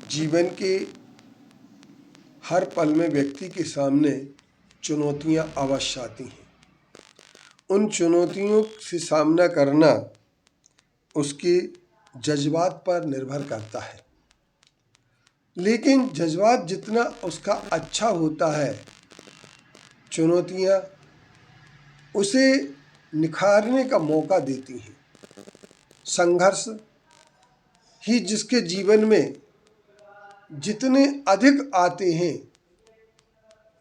जीवन के हर पल में व्यक्ति के सामने चुनौतियां अवश्य आती हैं। उन चुनौतियों से सामना करना उसके जज्बात पर निर्भर करता है, लेकिन जज्बात जितना उसका अच्छा होता है, चुनौतियां उसे निखारने का मौका देती हैं। संघर्ष ही जिसके जीवन में जितने अधिक आते हैं,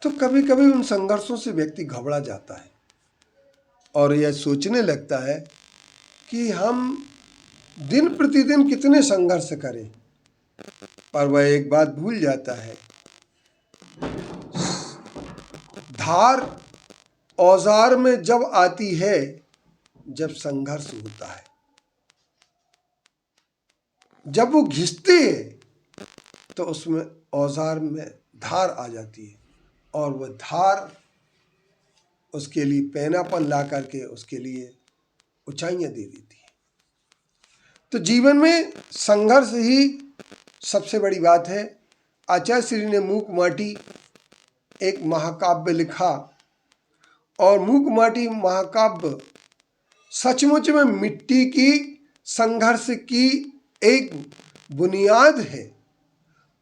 तो कभी कभी उन संघर्षों से व्यक्ति घबरा जाता है और यह सोचने लगता है कि हम दिन प्रतिदिन कितने संघर्ष करें, पर वह एक बात भूल जाता है, धार औजार में जब आती है जब संघर्ष होता है। जब वो घिसते हैं तो उसमें औजार में धार आ जाती है और वह धार उसके लिए पैनापन ला करके उसके लिए ऊंचाइयां दे देती है। तो जीवन में संघर्ष ही सबसे बड़ी बात है। आचार्य श्री ने मूक माटी एक महाकाव्य लिखा और मूक माटी महाकाव्य सचमुच में मिट्टी की संघर्ष की एक बुनियाद है।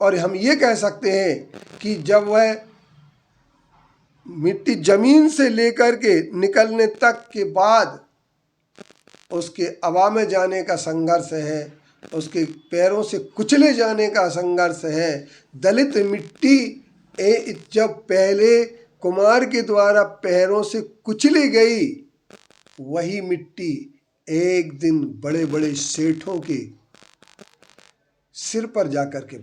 और हम ये कह सकते हैं कि जब वह मिट्टी जमीन से लेकर के निकलने तक के बाद उसके हवा में जाने का संघर्ष है, उसके पैरों से कुचले जाने का संघर्ष है। दलित मिट्टी जब पहले कुम्हार के द्वारा पैरों से कुचली गई, वही मिट्टी एक दिन बड़े बड़े सेठों के सिर पर जाकर के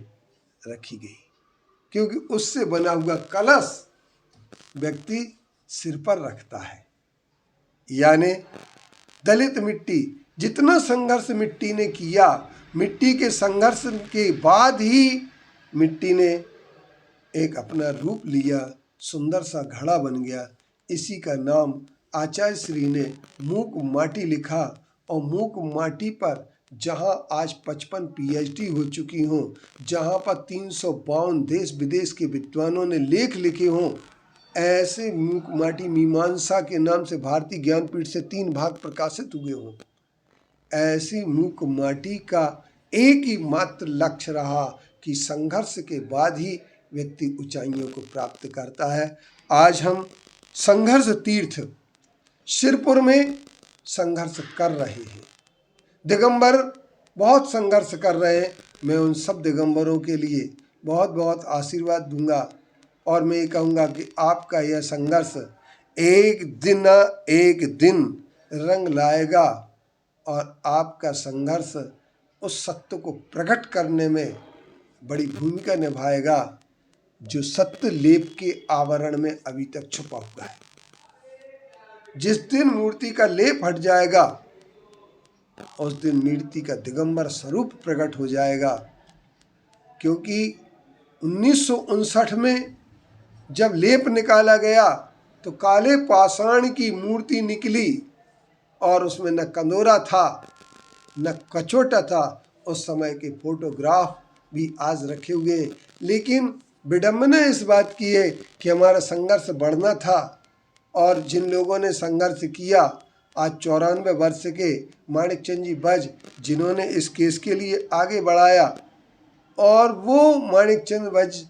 रखी गई, क्योंकि उससे बना हुआ कलश व्यक्ति सिर पर रखता है। यानी दलित मिट्टी, जितना संघर्ष मिट्टी ने किया, मिट्टी के संघर्ष के बाद ही मिट्टी ने एक अपना रूप लिया, सुंदर सा घड़ा बन गया। इसी का नाम आचार्य श्री ने मूक माटी लिखा और मूक माटी पर जहाँ आज 55 PhD हो चुकी हों, जहाँ पर 352 देश विदेश के विद्वानों ने लेख लिखे हों, ऐसे मूक माटी मीमांसा के नाम से भारतीय ज्ञानपीठ से 3 भाग प्रकाशित हुए हों, ऐसी मूक माटी का एक ही मात्र लक्ष्य रहा कि संघर्ष के बाद ही व्यक्ति ऊंचाइयों को प्राप्त करता है। आज हम संघर्ष तीर्थ शिरपुर में संघर्ष कर रहे हैं। दिगंबर बहुत संघर्ष कर रहे हैं। मैं उन सब दिगंबरों के लिए बहुत बहुत आशीर्वाद दूंगा और मैं ये कहूँगा कि आपका यह संघर्ष एक दिन न एक दिन रंग लाएगा और आपका संघर्ष उस सत्य को प्रकट करने में बड़ी भूमिका निभाएगा जो सत्य लेप के आवरण में अभी तक छुपा हुआ है। जिस दिन मूर्ति का लेप हट जाएगा, उस दिन मूर्ति का दिगंबर स्वरूप प्रकट हो जाएगा। क्योंकि 1959 में जब लेप निकाला गया तो काले पाषाण की मूर्ति निकली और उसमें न कंदोरा था न कचोटा था। उस समय के फोटोग्राफ भी आज रखे हुए हैं, लेकिन विडंबना इस बात की है कि हमारा संघर्ष बढ़ना था और जिन लोगों ने संघर्ष किया, आज 94 वर्ष के माणिकचंद जी बज, जिन्होंने इस केस के लिए आगे बढ़ाया, और वो माणिकचंद बज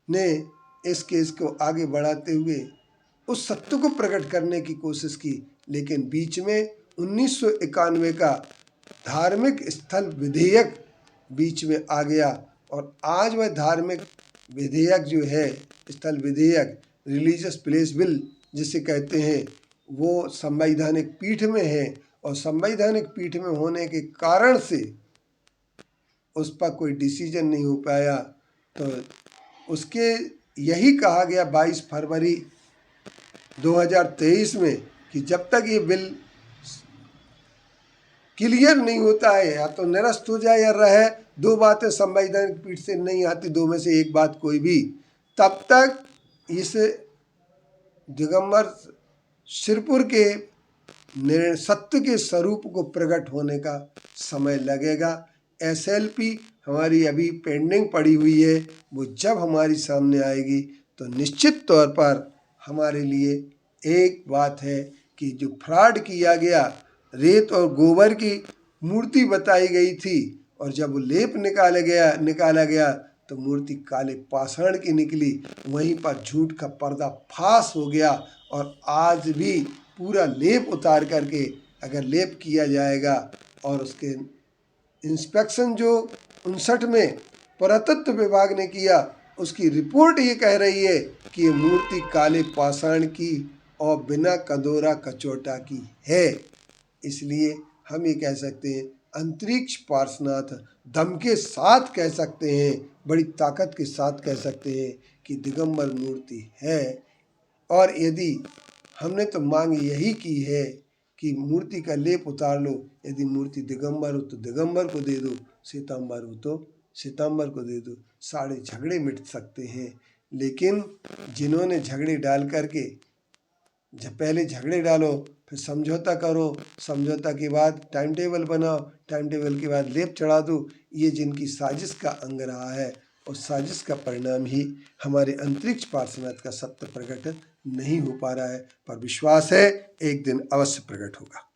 ने इस केस को आगे बढ़ाते हुए उस सत्य को प्रकट करने की कोशिश की। लेकिन बीच में 1991 का धार्मिक स्थल विधेयक बीच में आ गया और आज वह धार्मिक विधेयक जो है, स्थल विधेयक, रिलीजियस प्लेस बिल जिसे कहते हैं, वो संवैधानिक पीठ में है और संवैधानिक पीठ में होने के कारण से उस पर कोई डिसीजन नहीं हो पाया। तो उसके यही कहा गया 22 फरवरी 2023 में कि जब तक ये बिल क्लियर नहीं होता है, या तो निरस्त हो जाए या रहे, 2 बातें संवैधानिक पीठ से नहीं आती, 2 में से एक बात कोई भी, तब तक इस दिगंबर शिरपुर के सत्य के स्वरूप को प्रकट होने का समय लगेगा। SLP हमारी अभी पेंडिंग पड़ी हुई है, वो जब हमारी सामने आएगी तो निश्चित तौर पर हमारे लिए एक बात है कि जो फ्रॉड किया गया, रेत और गोबर की मूर्ति बताई गई थी और जब वो लेप निकाला गया तो मूर्ति काले पाषाण की निकली। वहीं पर झूठ का पर्दा फाश हो गया और आज भी पूरा लेप उतार करके अगर लेप किया जाएगा और उसके इंस्पेक्शन जो 59 में पुरातत्व विभाग ने किया, उसकी रिपोर्ट ये कह रही है कि ये मूर्ति काले पाषाण की और बिना कंदोरा कचौटा की है। इसलिए हम ये कह सकते हैं, अंतरिक्ष पार्श्वनाथ दम के साथ कह सकते हैं, बड़ी ताकत के साथ कह सकते हैं कि दिगंबर मूर्ति है। और यदि हमने तो मांग यही की है कि मूर्ति का लेप उतार लो, यदि मूर्ति दिगंबर हो तो दिगंबर को दे दो, श्वेतांबर हो तो श्वेतांबर को दे दो, सारे झगड़े मिट सकते हैं। लेकिन जिन्होंने झगड़े डाल करके, जब पहले झगड़े डालो फिर समझौता करो, समझौता के बाद टाइम टेबल बनाओ, टाइम टेबल के बाद लेप चढ़ा दो, ये जिनकी साजिश का अंग रहा है, उस साजिश का परिणाम ही हमारे अंतरिक्ष पार्श्वनाथ का सत्य प्रकट नहीं हो पा रहा है। पर विश्वास है एक दिन अवश्य प्रकट होगा।